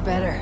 better.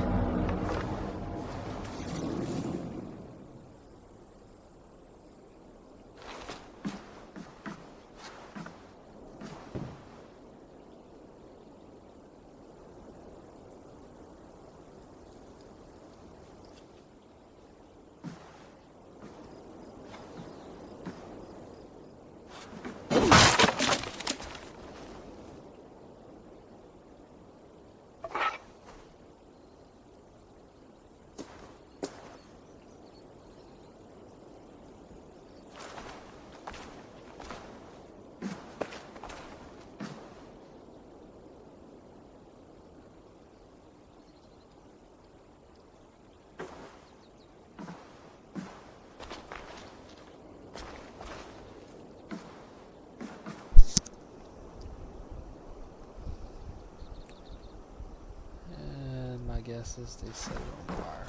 My guess is they set it on fire.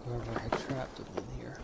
Whoever had trapped them in here.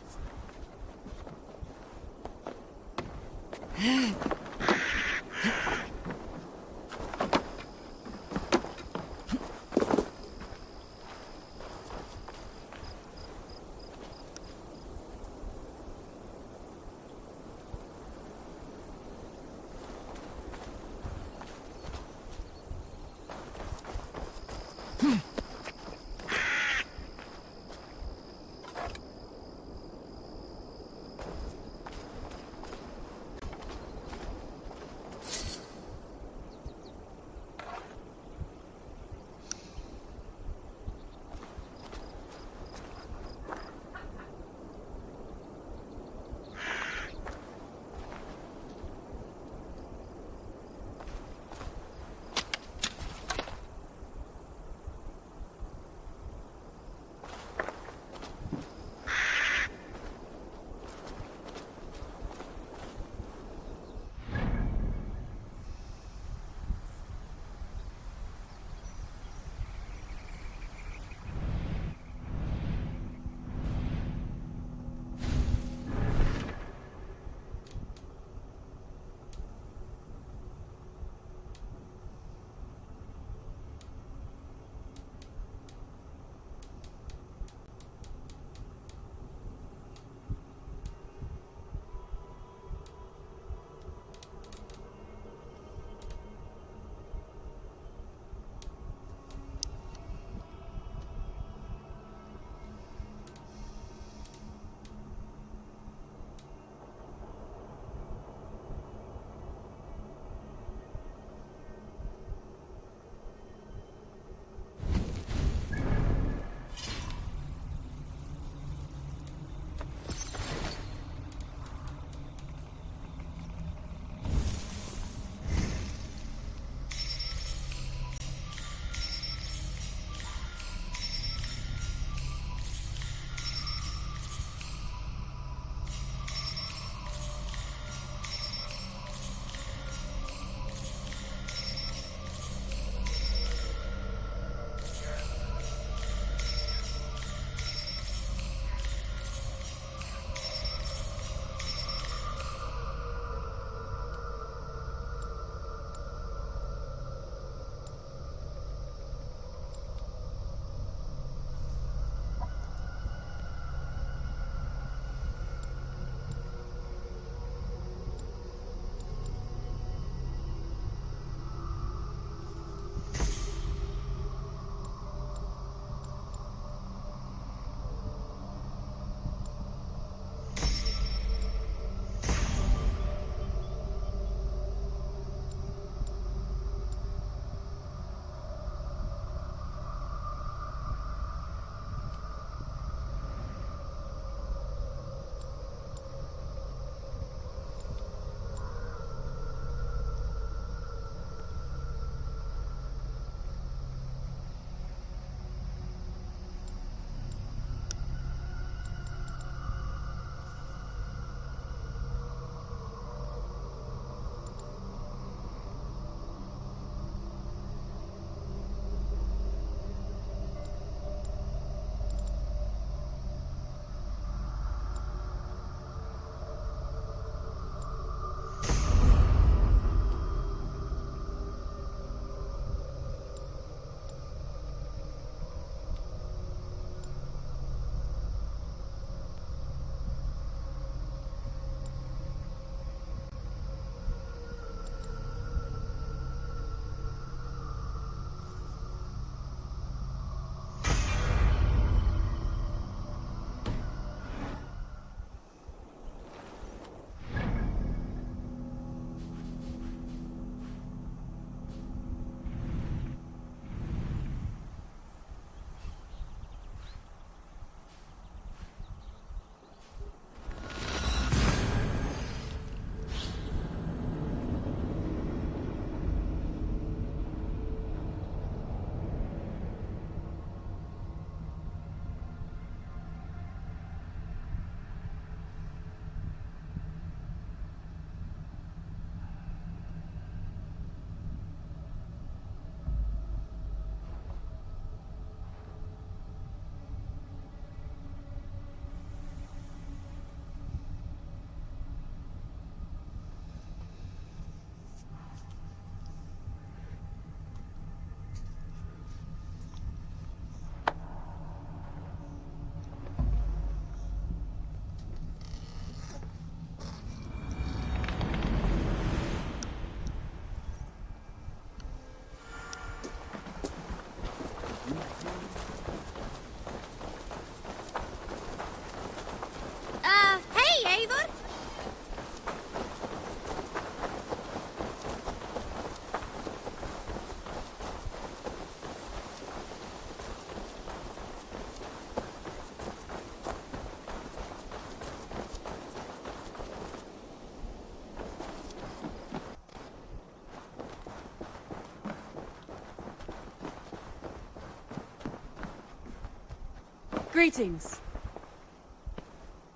Greetings.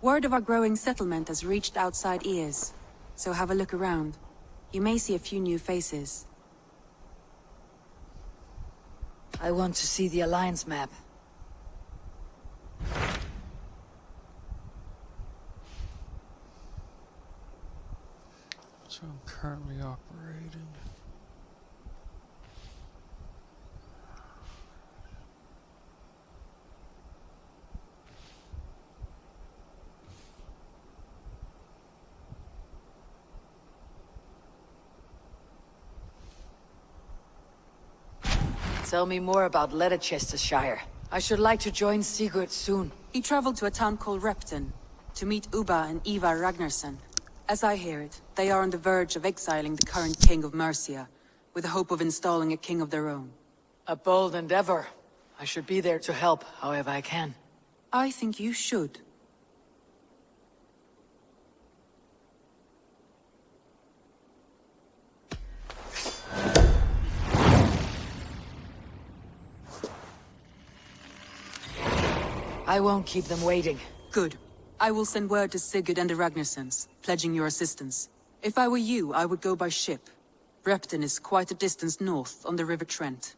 Word of our growing settlement has reached outside ears, so have a look around. You may see a few new faces. I want to see the Alliance map. So I'm currently operating. Tell me more about Leicestershire. I should like to join Sigurd soon. He traveled to a town called Repton to meet Ubba and Ivar Ragnarsson. As I hear it, they are on the verge of exiling the current king of Mercia, with the hope of installing a king of their own. A bold endeavor. I should be there to help, however I can. I think you should. I won't keep them waiting. Good. I will send word to Sigurd and the Ragnarssons, pledging your assistance. If I were you, I would go by ship. Repton is quite a distance north, on the River Trent.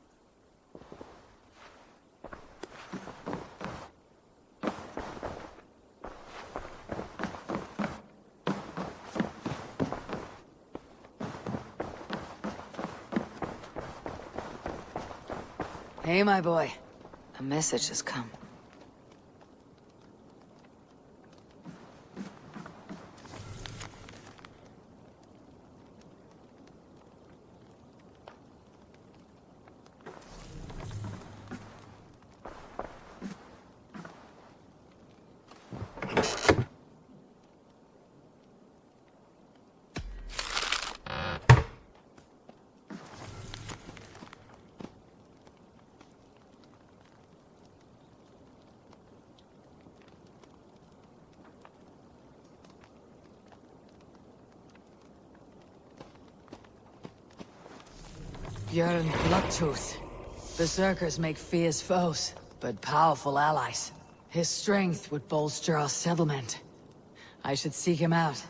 Hey, my boy. A message has come. Björn Bloodtooth. Berserkers make fierce foes, but powerful allies. His strength would bolster our settlement. I should seek him out.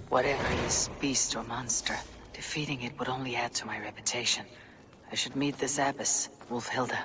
Whatever this beast or monster, defeating it would only add to my reputation. I should meet this abbess, Wolfhilda.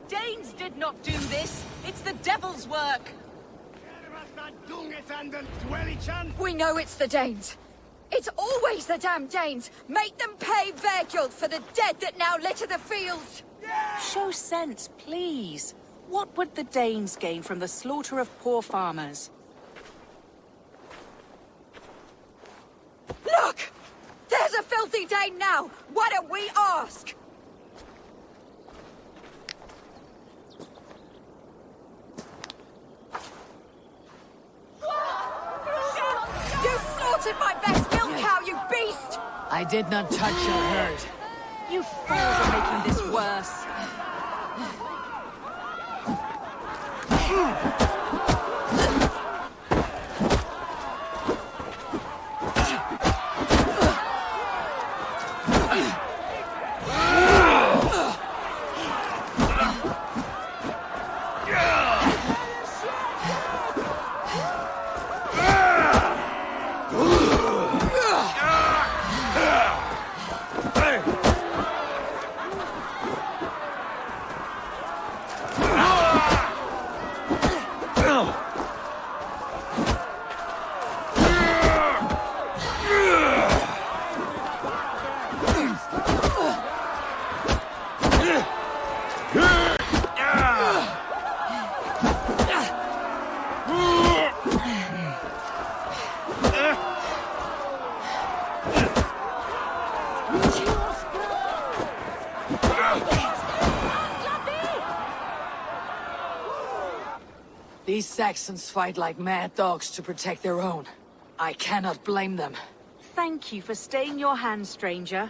Danes did not do this. It's the devil's work. We know it's the Danes. It's always the damn Danes. Make them pay their guilt for the dead that now litter the fields. Show sense, please. What would the Danes gain from the slaughter of poor farmers? Look! There's a filthy Dane now. Why don't we ask? You slaughtered my best milk cow, you beast! I did not touch your herd. You fools are making this worse. These Saxons fight like mad dogs to protect their own. I cannot blame them. Thank you for staying your hand, stranger.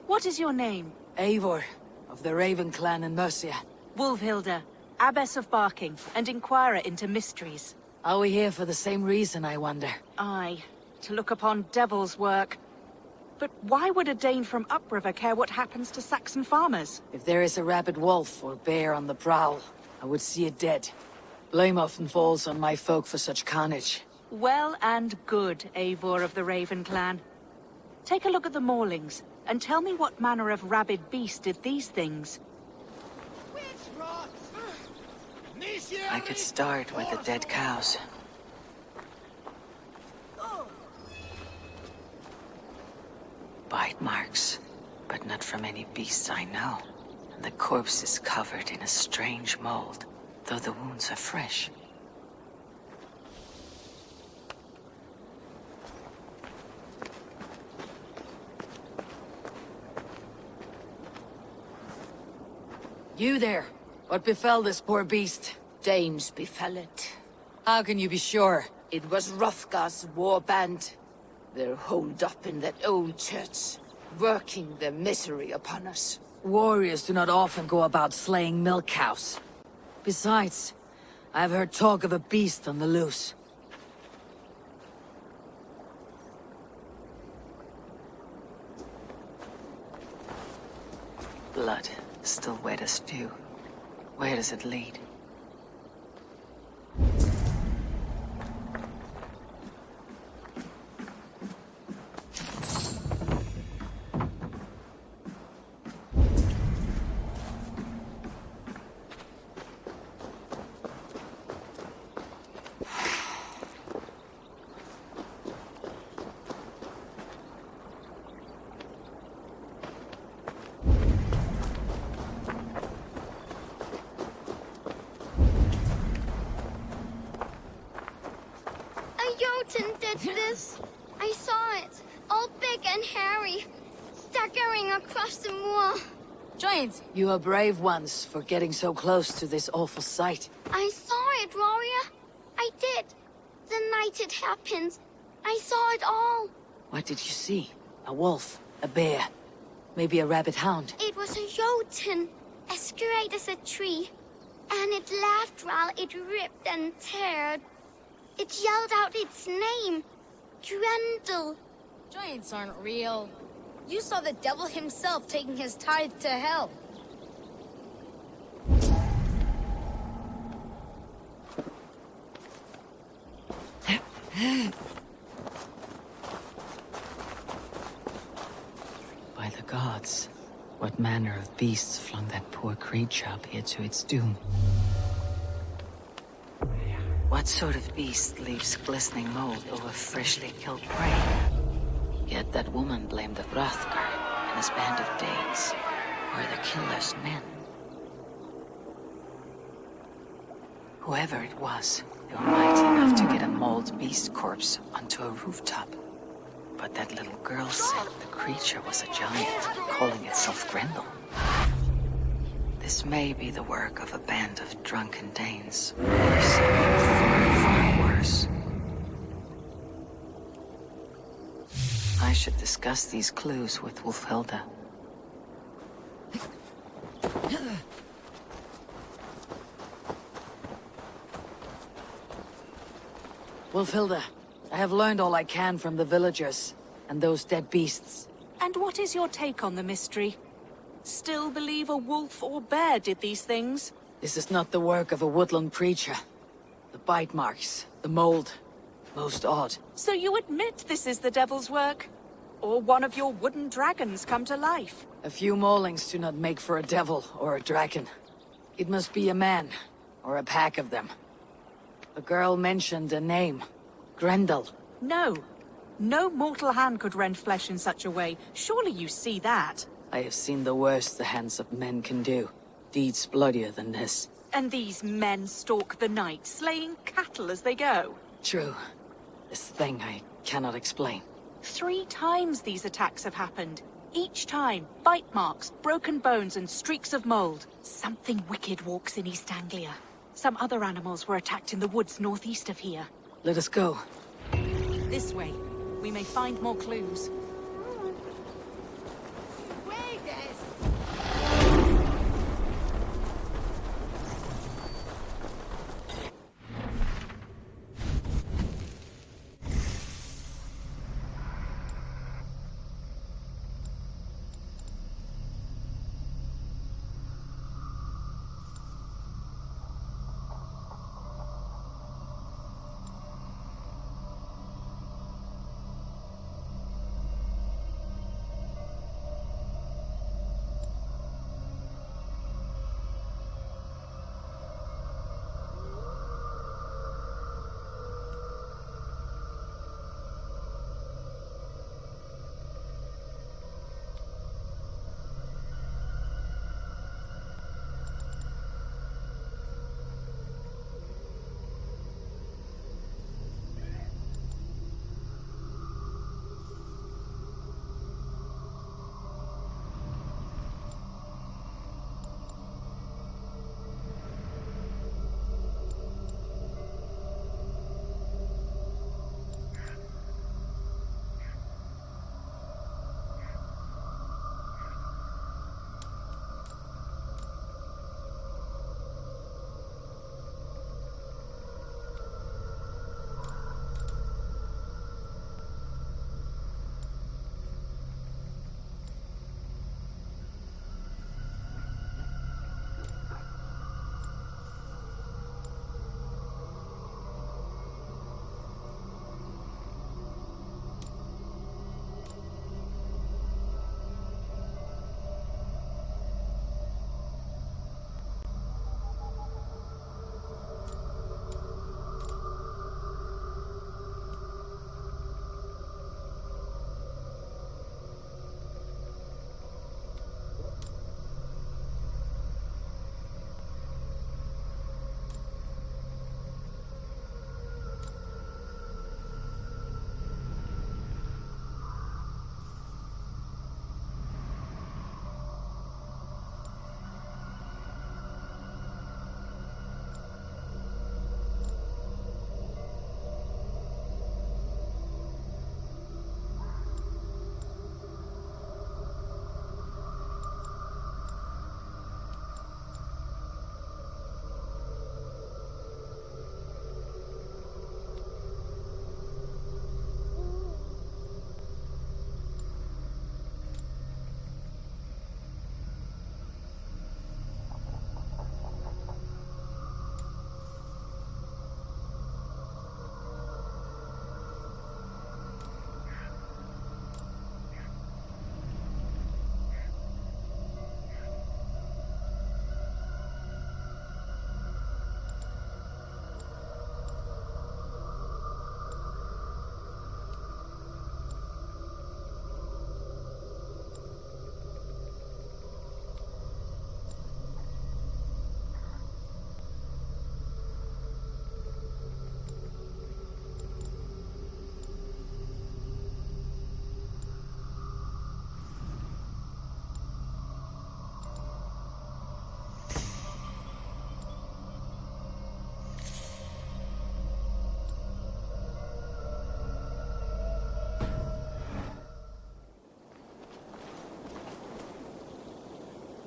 What is your name? Eivor, of the Raven clan in Mercia. Wolfhilda, Abbess of Barking, and Inquirer into mysteries. Are we here for the same reason, I wonder? Aye, to look upon devil's work. But why would a Dane from upriver care what happens to Saxon farmers? If there is a rabid wolf or bear on the prowl, I would see it dead. Blame often falls on my folk for such carnage. Well and good, Eivor of the Raven clan. Take a look at the maulings, and tell me what manner of rabid beast did these things. I could start with the dead cows. Bite marks, but not from any beasts I know. And the corpse is covered in a strange mold, though the wounds are fresh. You there! What befell this poor beast? Danes befell it. How can you be sure? It was Hrothgar's war band. They're holed up in that old church, working their misery upon us. Warriors do not often go about slaying milk cows. Besides, I've heard talk of a beast on the loose. Blood, still wet as dew. Where does it lead? A Jotun did this. I saw it. all big and hairy, staggering across the moor. Giants! You are brave ones for getting so close to this awful sight. I saw it, warrior. I did. The night it happened. I saw it all. What did you see? A wolf? A bear? Maybe a rabbit hound? It was a jotun, as great as a tree. And it laughed while it ripped and teared. It yelled out its name. Grendel. Giants aren't real. You saw the devil himself taking his tithe to hell. By the gods, what manner of beasts flung that poor creature up here to its doom? What sort of beast leaves glistening mold over freshly killed prey? Yet that woman blamed the Hrothgar and his band of Danes. Were the killer's men? Whoever it was, they were mighty enough to get a mauled beast corpse onto a rooftop. But that little girl said the creature was a giant, calling itself Grendel. This may be the work of a band of drunken Danes, or something far worse. I should discuss these clues with Wulfhilda. Wulfhilda, I have learned all I can from the villagers and those dead beasts. And what is your take on the mystery? Still believe a wolf or bear did these things? This is not the work of a woodland creature. The bite marks, the mold, most odd. So you admit this is the devil's work? Or one of your wooden dragons come to life? A few maulings do not make for a devil or a dragon. It must be a man, or a pack of them. The girl mentioned a name. Grendel. No. No mortal hand could rend flesh in such a way. Surely you see that. I have seen the worst the hands of men can do. Deeds bloodier than this. And these men stalk the night, slaying cattle as they go. True. This thing I cannot explain. 3 times these attacks have happened. Each time, bite marks, broken bones, and streaks of mold. Something wicked walks in East Anglia. Some other animals were attacked in the woods northeast of here. Let us go. This way. We may find more clues.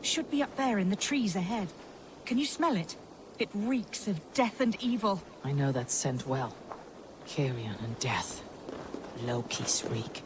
should be up there in the trees ahead. Can you smell it? It reeks of death and evil. I know that scent well. Carrion and death. Loki's reek.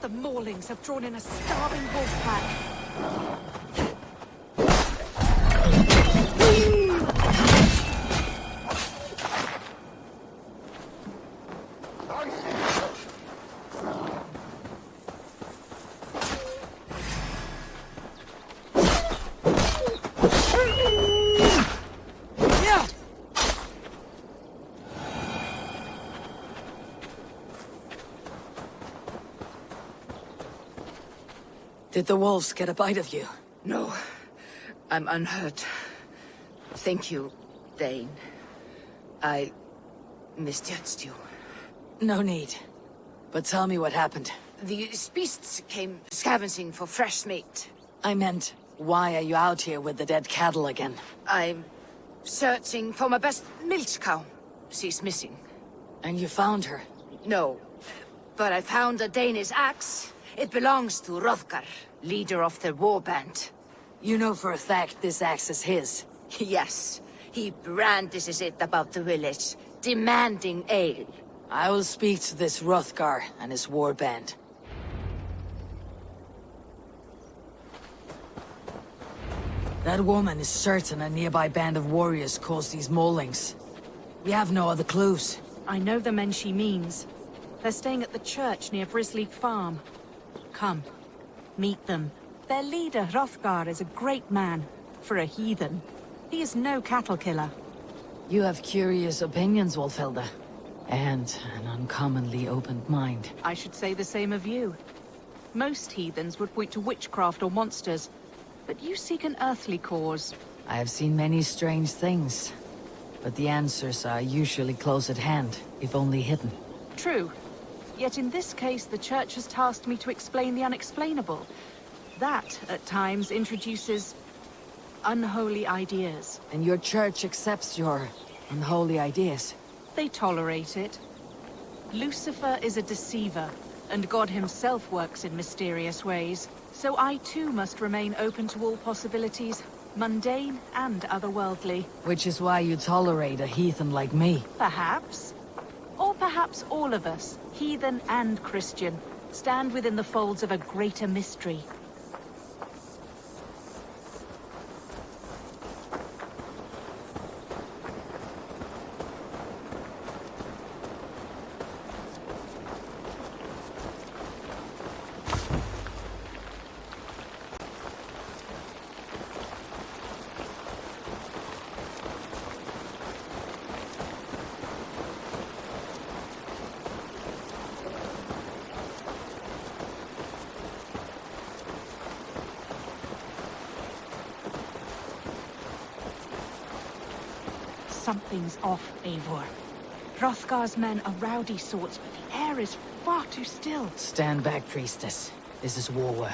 The Maulings have drawn in a starving wolf pack. Did the wolves get a bite of you? No. I'm unhurt. Thank you, Dane. I misjudged you. No need. But tell me what happened. These beasts came scavenging for fresh meat. I meant, why are you out here with the dead cattle again? I'm searching for my best milch cow. She's missing. And you found her? No. But I found a Danish axe. It belongs to Hrothgar, leader of the warband. You know for a fact this axe is his? Yes. He brandishes it about the village, demanding ale. I will speak to this Hrothgar and his warband. That woman is certain a nearby band of warriors caused these maulings. We have no other clues. I know the men she means. They're staying at the church near Brisleek Farm. Come, meet them. Their leader, Hrothgar, is a great man. For a heathen. He is no cattle killer. You have curious opinions, Wolfhilda. And an uncommonly opened mind. I should say the same of you. Most heathens would point to witchcraft or monsters, but you seek an earthly cause. I have seen many strange things, but the answers are usually close at hand, if only hidden. True. Yet in this case, the Church has tasked me to explain the unexplainable. That, at times, introduces unholy ideas. And your Church accepts your unholy ideas? They tolerate it. Lucifer is a deceiver, and God himself works in mysterious ways. So I too must remain open to all possibilities, mundane and otherworldly. Which is why you tolerate a heathen like me. Perhaps. Or perhaps all of us, heathen and Christian, stand within the folds of a greater mystery. Something's off, Eivor. Hrothgar's men are rowdy sorts, but the air is far too still. Stand back, priestess. This is war work.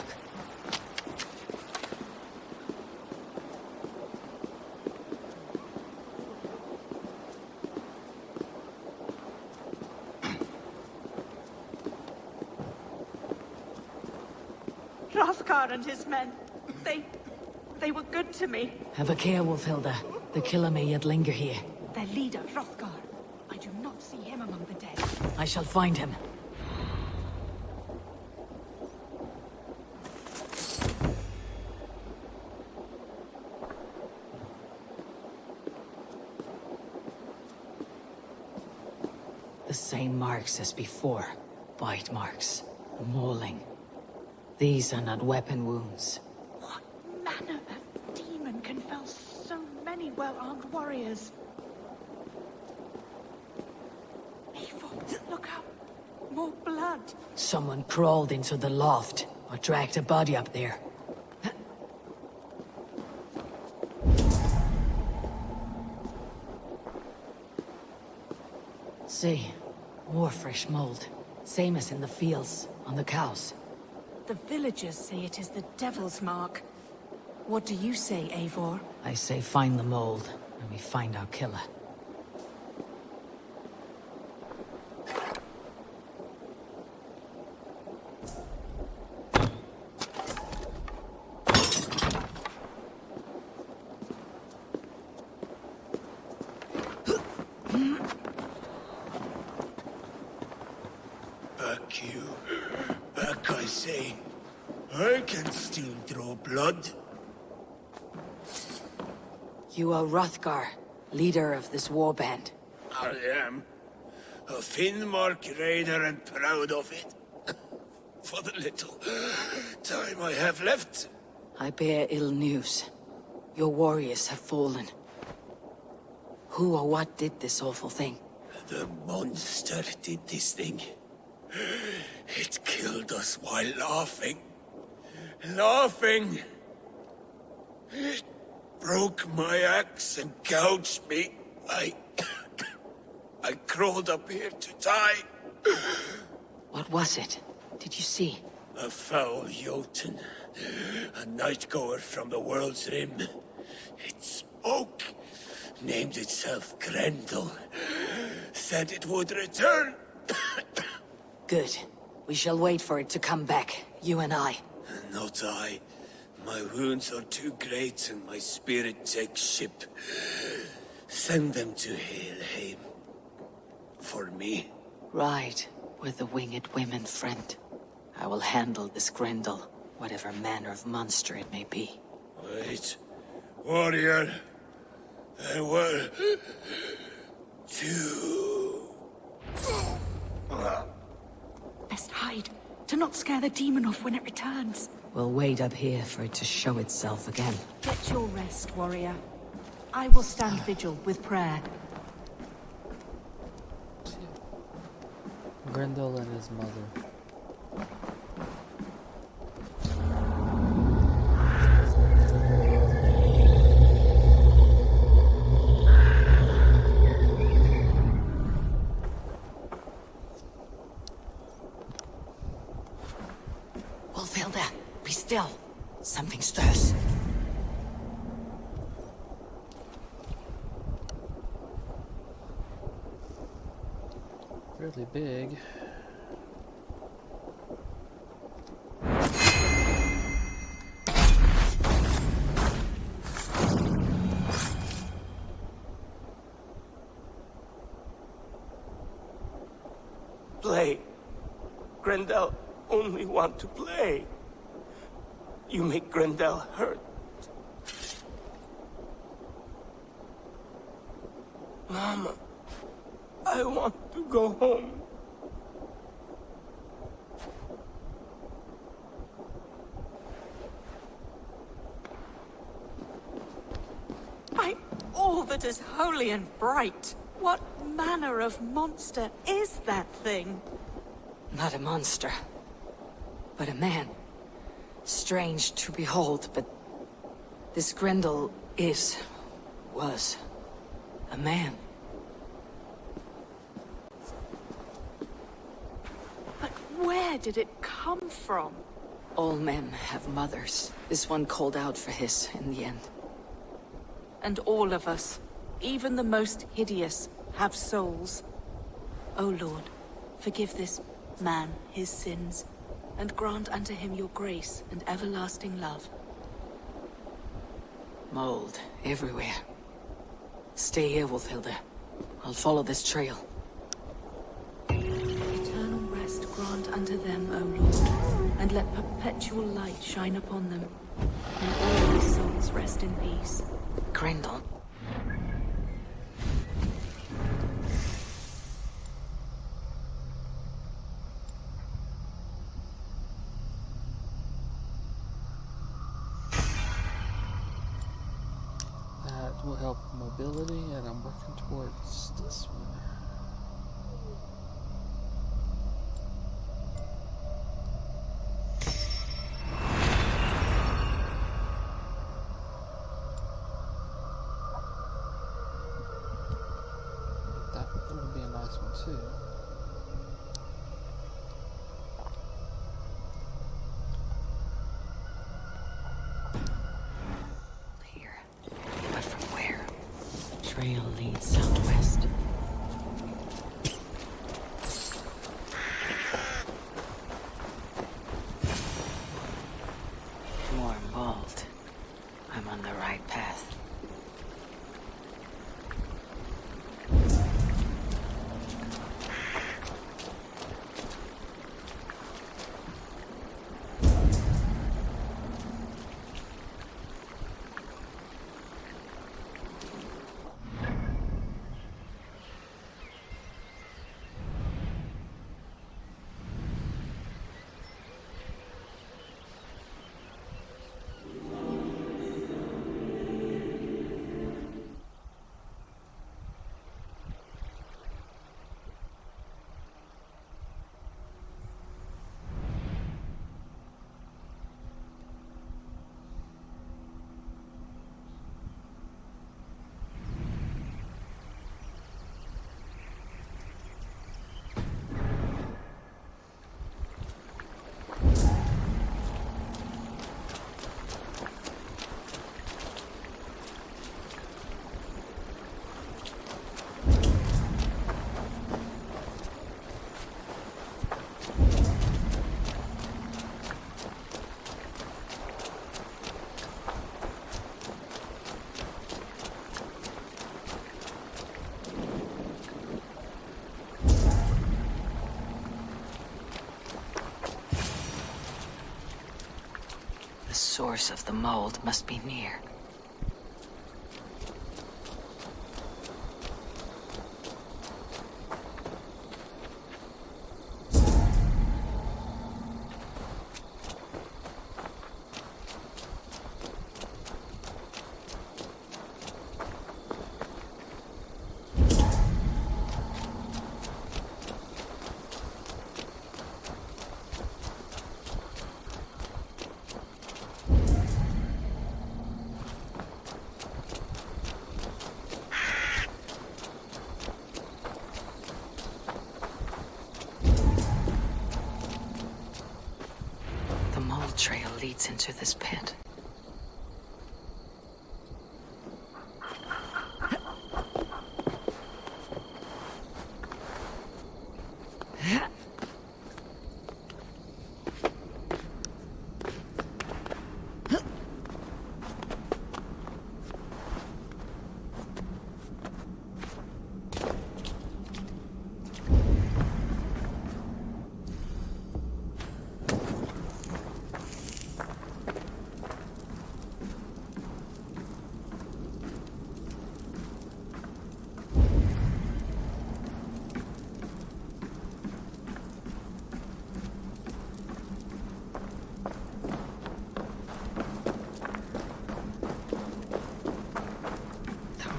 Hrothgar and his men, they were good to me. Have a care, Wolfhilda. The killer may yet linger here. Their leader, Hrothgar. I do not see him among the dead. I shall find him. The same marks as before. Bite marks. Mauling. These are not weapon wounds. What manner of demon can fell so many well-armed warriors. Eivor, look out! More blood! Someone crawled into the loft, or dragged a body up there. See, more fresh mold. Same as in the fields, on the cows. The villagers say it is the Devil's Mark. What do you say, Eivor? I say find the mold, and we find our killer. Back, I say. I can still draw blood. You are Hrothgar, leader of this warband. I am. A Finnmark raider and proud of it. For the little time I have left. I bear ill news. Your warriors have fallen. Who or what did this awful thing? The monster did this thing. It killed us while laughing. Laughing! It broke my axe and gouged me. I crawled up here to die. What was it? Did you see? A foul Jotun. A night-goer from the world's rim. It spoke. Named itself Grendel. Said it would return. Good. We shall wait for it to come back, you and I. Not I. My wounds are too great and my spirit takes ship. Send them to Helheim. For me. Ride with the winged women, friend. I will handle this Grendel, whatever manner of monster it may be. Wait. Warrior. There were... two... Best hide, to not scare the demon off when it returns. We'll wait up here for it to show itself again. Get your rest, warrior. I will stand vigil with prayer. Grendel and his mother. Wolfhilda, be still. Something stirs. Really big. Play. Grendel only want to play. You make Grendel hurt. Mama, I want to go home. By all that is holy and bright, what manner of monster is that thing? Not a monster, but a man. Strange to behold, but this Grendel was a man. But where did it come from? All men have mothers. This one called out for his in the end. And all of us, even the most hideous, have souls. O Lord, forgive this man his sins, and grant unto him your grace and everlasting love. Mold everywhere. Stay here, Wolfhilda. I'll follow this trail. Eternal rest grant unto them, O Lord, and let perpetual light shine upon them. May all their souls rest in peace. Grendel. That will help mobility, and I'm working towards this one. That would be a nice one too. Here. But from where? Trail leads southwest. More mold. I'm on the right path. The source of the mold must be near. The mold trail leads into this pit.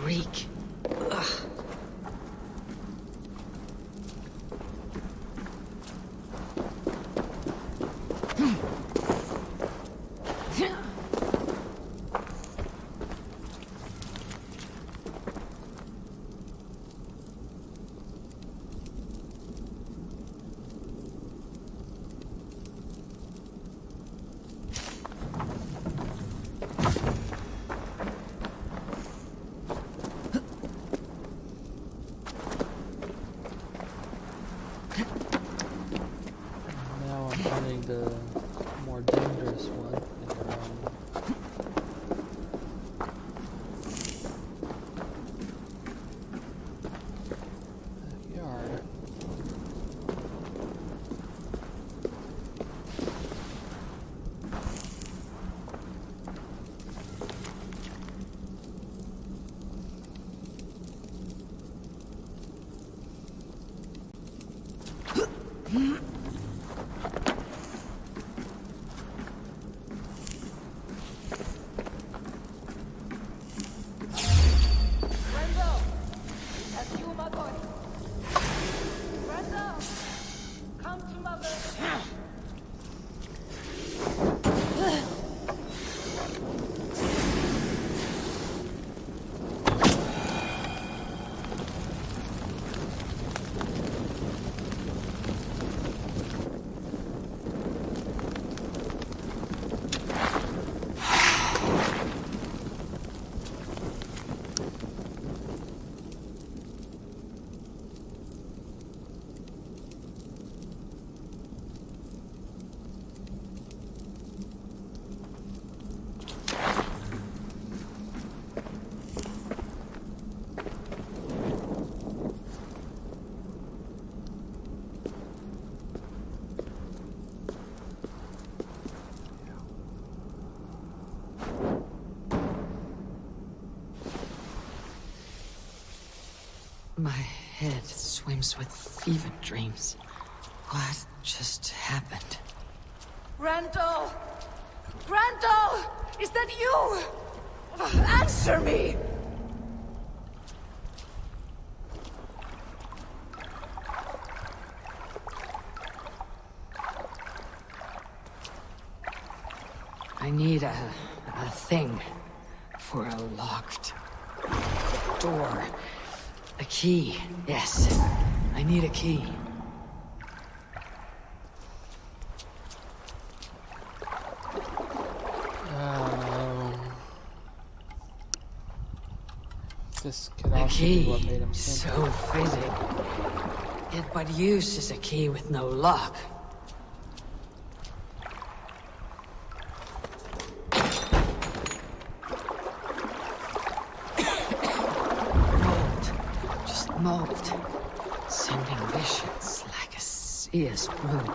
Reek. Ugh. Now I'm finding the more dangerous one in the round. My head swims with fever dreams. What just happened? Randall! Randall! Is that you? Answer me! I need a thing for a locked door. A key. Yes, I need a key. This could A also be key. what made him So simple. fitting. Yet what use is a key with no lock? Mold. Just mold. Sending visions like a seer's brew.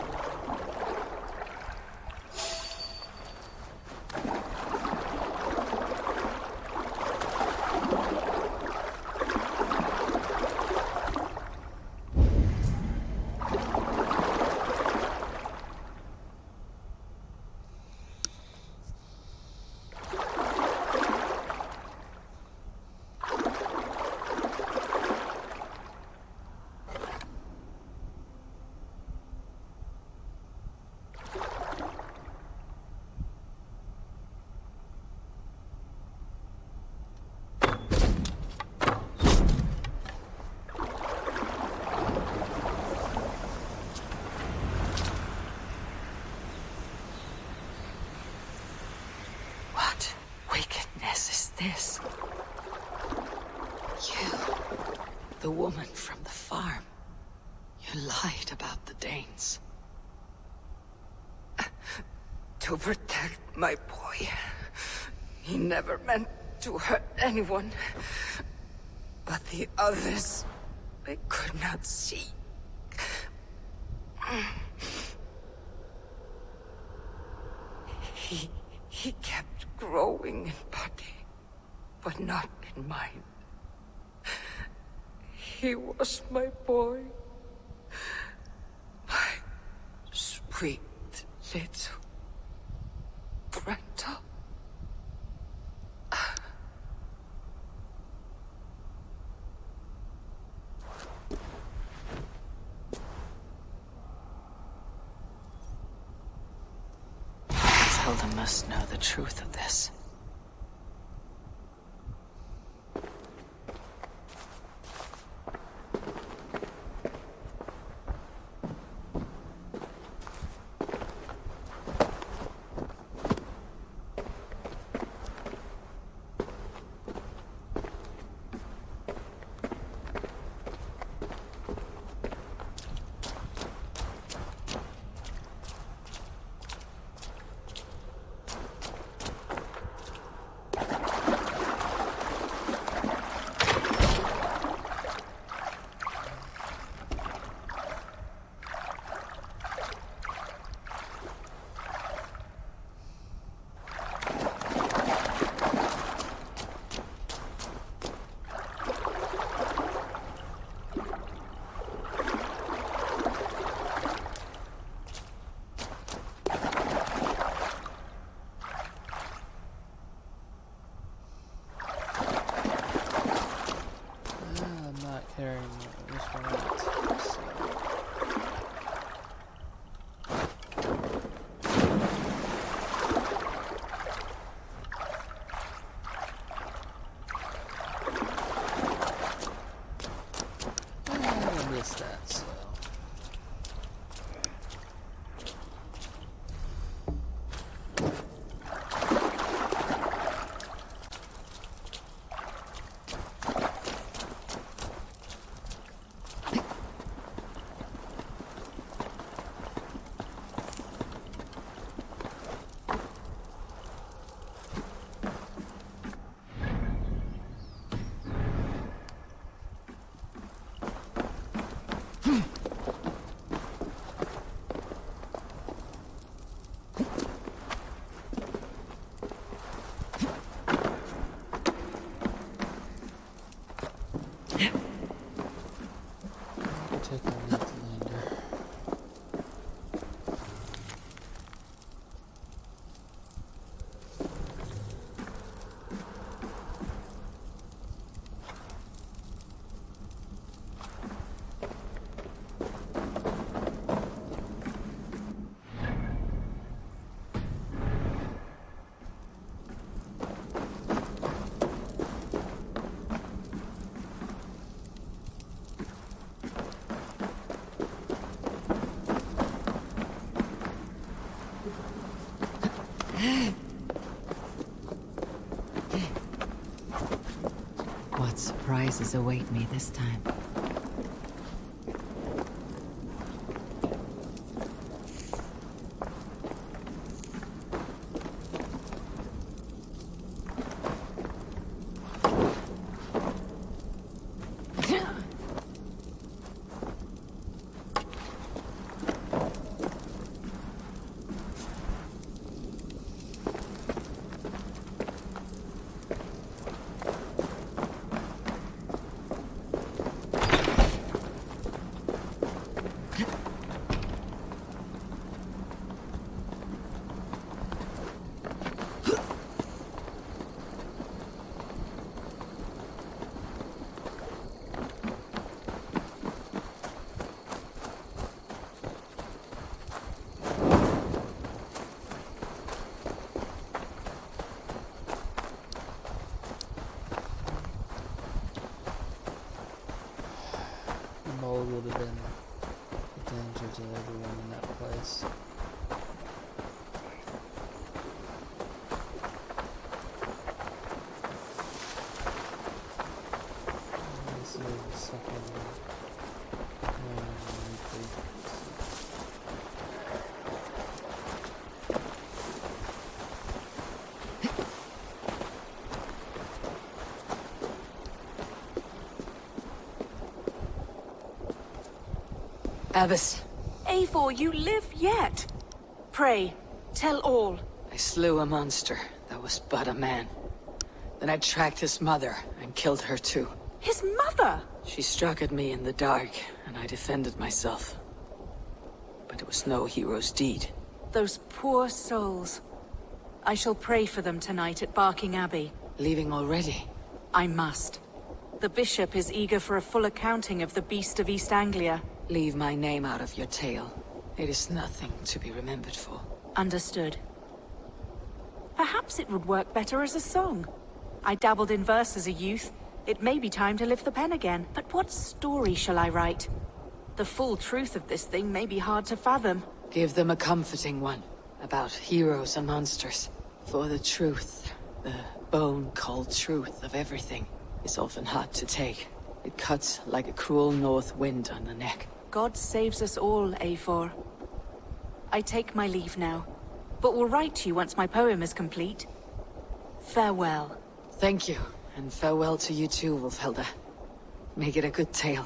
What wickedness is this? You, the woman from the farm. You lied about the Danes. To protect my boy. He never meant to hurt anyone. But the others, they could not see. He kept growing in body, but not in mind. He was my boy. My sweet little Grandpa. Zelda must know the truth of this. What surprises await me this time? Mold would have been a danger to everyone in that place. This is the second Abbess. Eivor, you live yet? Pray, tell all. I slew a monster that was but a man. Then I tracked his mother and killed her too. His mother? She struck at me in the dark, and I defended myself. But it was no hero's deed. Those poor souls. I shall pray for them tonight at Barking Abbey. Leaving already? I must. The bishop is eager for a full accounting of the Beast of East Anglia. Leave my name out of your tale. It is nothing to be remembered for. Understood. Perhaps it would work better as a song. I dabbled in verse as a youth. It may be time to lift the pen again. But what story shall I write? The full truth of this thing may be hard to fathom. Give them a comforting one. About heroes and monsters. For the truth, the bone-cold truth of everything, is often hard to take. It cuts like a cruel north wind on the neck. God saves us all, Eivor. I take my leave now, but will write to you once my poem is complete. Farewell. Thank you, and farewell to you too, Wolfhelda. Make it a good tale.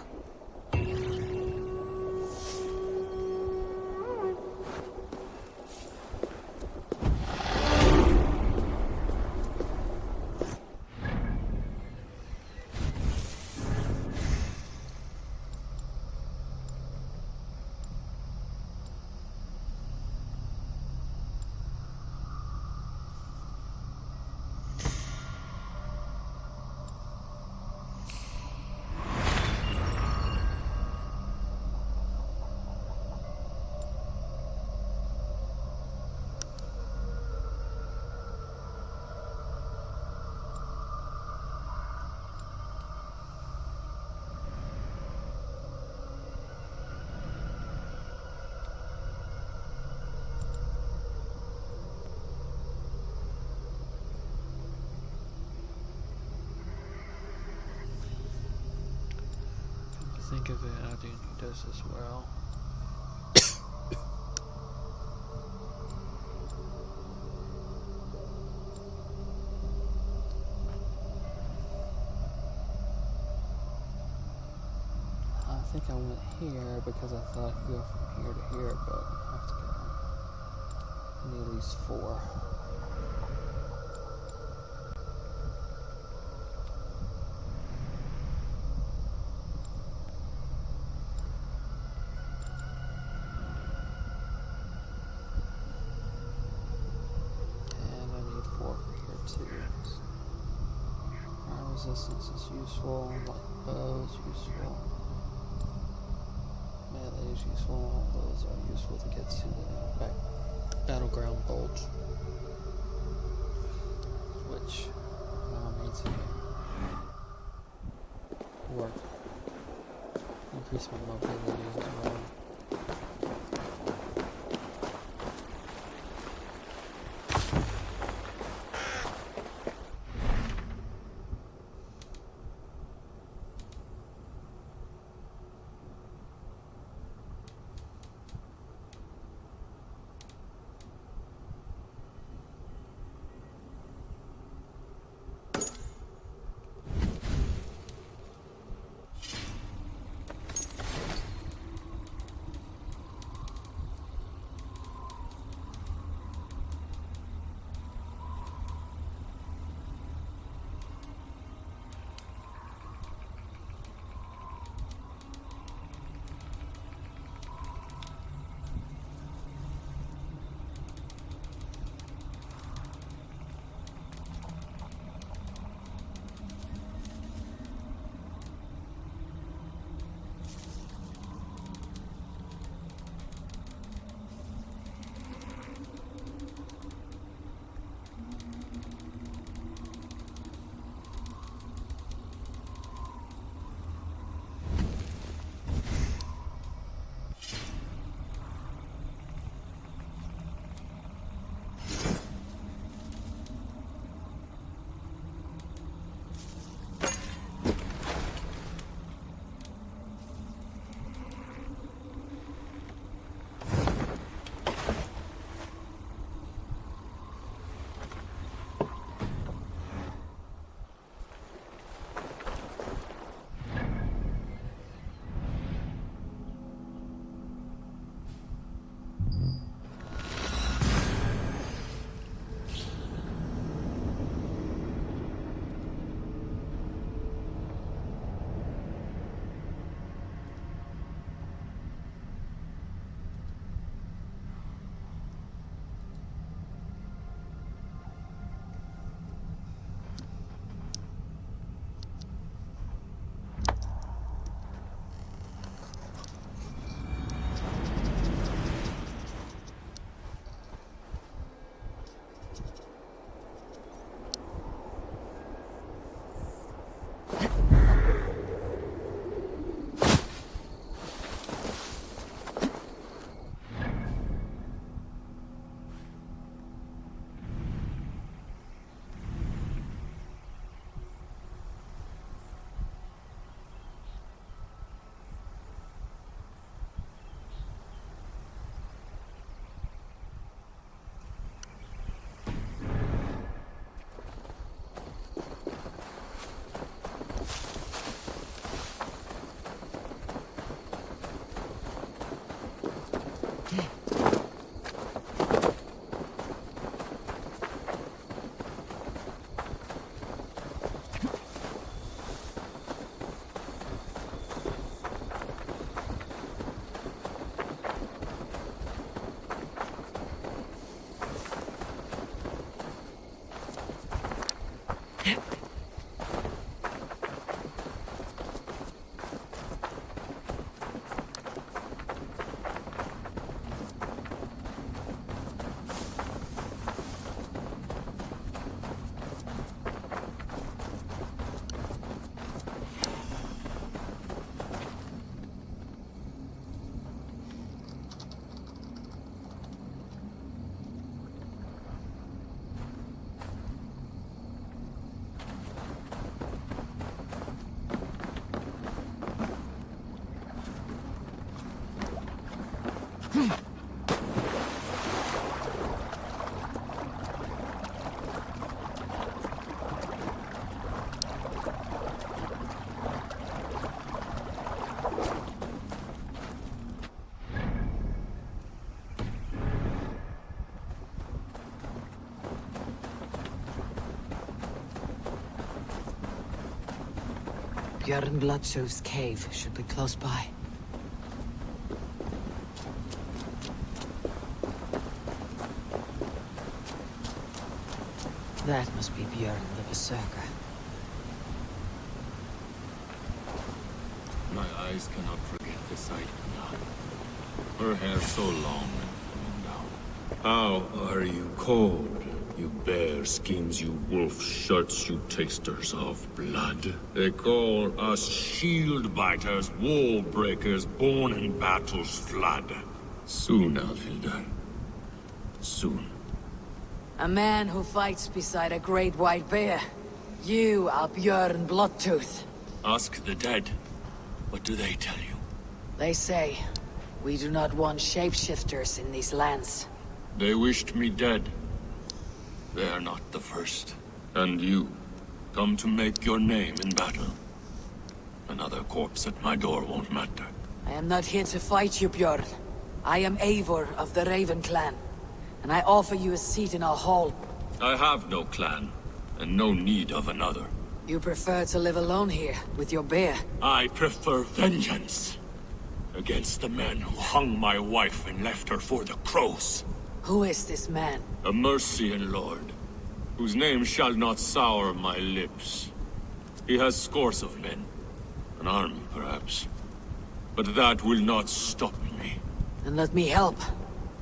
Think of it, Adrian, who does this well. I think I went here because I thought I could go from here to here, but I have to go. I need at least 4. Resistance is useful, like bow is useful, melee is useful, all those are useful to get to the battleground bulge, which allow me to work, increase my mobility as well. Björn Bloodshow's cave should be close by. That must be Björn the Berserker. My eyes cannot forget the sight of Nod. Her hair so long and falling down. How are you cold? You bear skins, you wolf shirts, you tasters of blood. They call us shield biters, wall breakers, born in battle's flood. Soon, Alhildar. Soon. A man who fights beside a great white bear. You are Björn Bloodtooth. Ask the dead. What do they tell you? They say, we do not want shapeshifters in these lands. They wished me dead. They are not the first. And you, come to make your name in battle. Another corpse at my door won't matter. I am not here to fight you, Björn. I am Eivor of the Raven clan, and I offer you a seat in our hall. I have no clan, and no need of another. You prefer to live alone here, with your bear? I prefer vengeance. Against the men who hung my wife and left her for the crows. Who is this man? A Mercian lord, whose name shall not sour my lips. He has scores of men. An army, perhaps. But that will not stop me. Then let me help.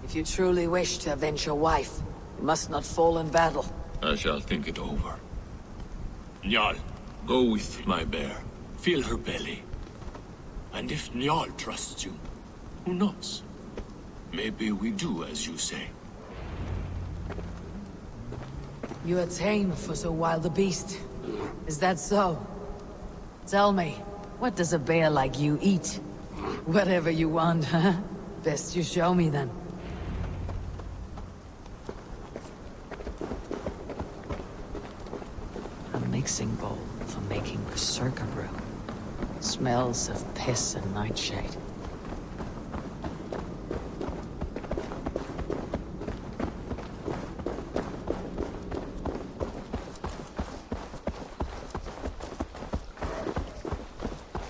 If you truly wish to avenge your wife, you must not fall in battle. I shall think it over. Njal, go with my bear. Feel her belly. And if Njal trusts you, who knows? Maybe we do as you say. You are tame for so wild a beast. Is that so? Tell me, what does a bear like you eat? Whatever you want, huh? Best you show me then. A mixing bowl for making berserker brew. Smells of piss and nightshade.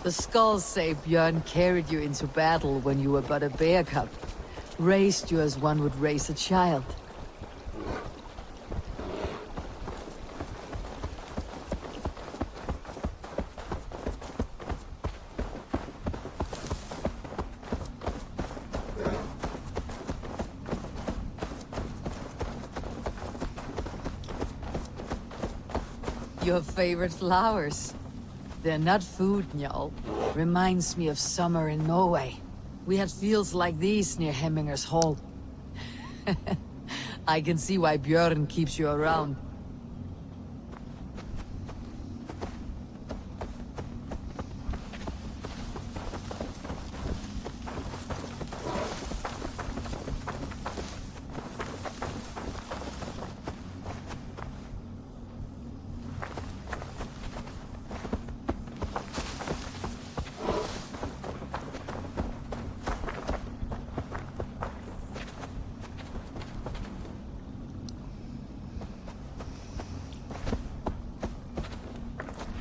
The skulls say Björn carried you into battle when you were but a bear cub. Raised you as one would raise a child. Your favorite flowers. They're not food, Njal. Reminds me of summer in Norway. We had fields like these near Hemminger's Hall. I can see why Björn keeps you around.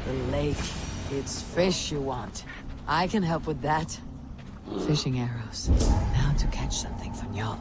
The lake. It's fish you want. I can help with that. Fishing arrows. Now to catch something for Njal.